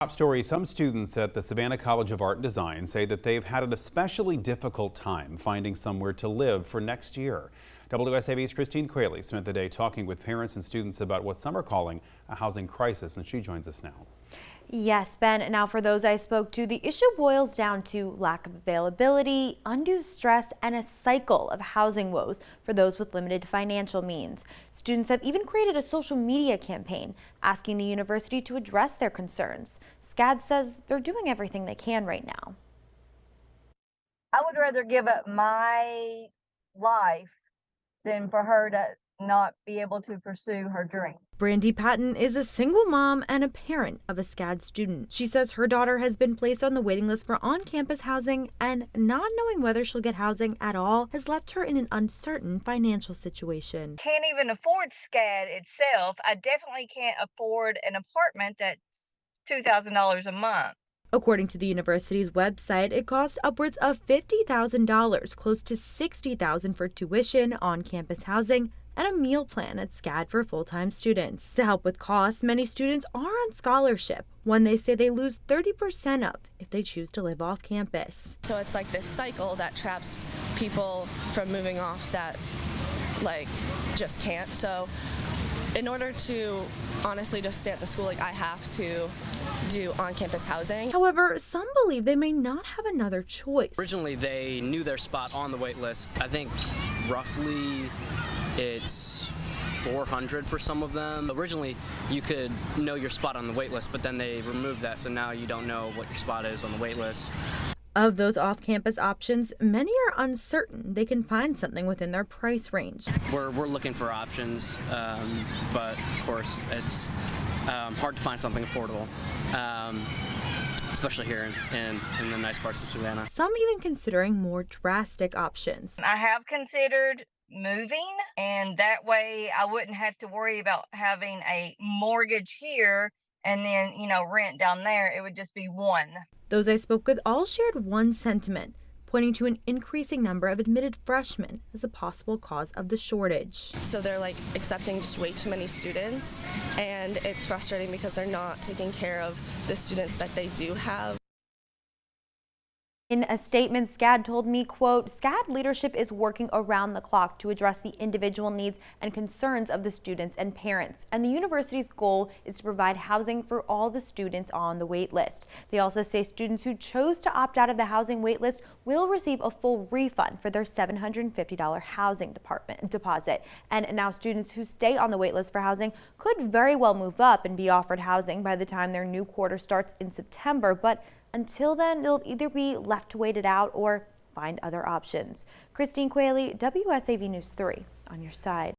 Top story, some students at the Savannah College of Art and Design say that they've had an especially difficult time finding somewhere to live for next year. WSAV's Christine Quayle spent the day talking with parents and students about what some are calling a housing crisis, and she joins us now. Yes, Ben. Now, for those I spoke to, the issue boils down to lack of availability, undue stress, and a cycle of housing woes for those with limited financial means. Students have even created a social media campaign asking the university to address their concerns. SCAD says they're doing everything they can right now. I would rather give up my life than for her to not be able to pursue her dream. Brandy Patton is a single mom and a parent of a SCAD student. She says her daughter has been placed on the waiting list for on-campus housing, and not knowing whether she'll get housing at all has left her in an uncertain financial situation. Can't even afford SCAD itself. I definitely can't afford an apartment that's $2,000 a month. According to the university's website, it cost upwards of $50,000, close to $60,000 for tuition, on-campus housing, and a meal plan at SCAD for full-time students. To help with costs, many students are on scholarship, one they say they lose 30% of if they choose to live off campus. So it's like this cycle that traps people from moving off that just can't. So in order to honestly just stay at the school, I have to do on-campus housing. However, some believe they may not have another choice. Originally, they knew their spot on the wait list. I think roughly it's 400 for some of them. Originally, you could know your spot on the wait list, but then they removed that, so now you don't know what your spot is on the wait list. Of those off-campus options, many are uncertain they can find something within their price range. We're looking for options, but of course it's hard to find something affordable, especially here in the nice parts of Savannah. Some even considering more drastic options. I have considered moving, and that way I wouldn't have to worry about having a mortgage here and then, rent down there. It would just be one. Those I spoke with all shared one sentiment, pointing to an increasing number of admitted freshmen as a possible cause of the shortage. So they're accepting just way too many students, and it's frustrating because they're not taking care of the students that they do have. In a statement, SCAD told me, quote, SCAD leadership is working around the clock to address the individual needs and concerns of the students and parents. And the university's goal is to provide housing for all the students on the wait list. They also say students who chose to opt out of the housing wait list will receive a full refund for their $750 housing deposit. And now students who stay on the wait list for housing could very well move up and be offered housing by the time their new quarter starts in September. But until then, they'll either be left to wait it out or find other options. Christine Quayle, WSAV News 3, on your side.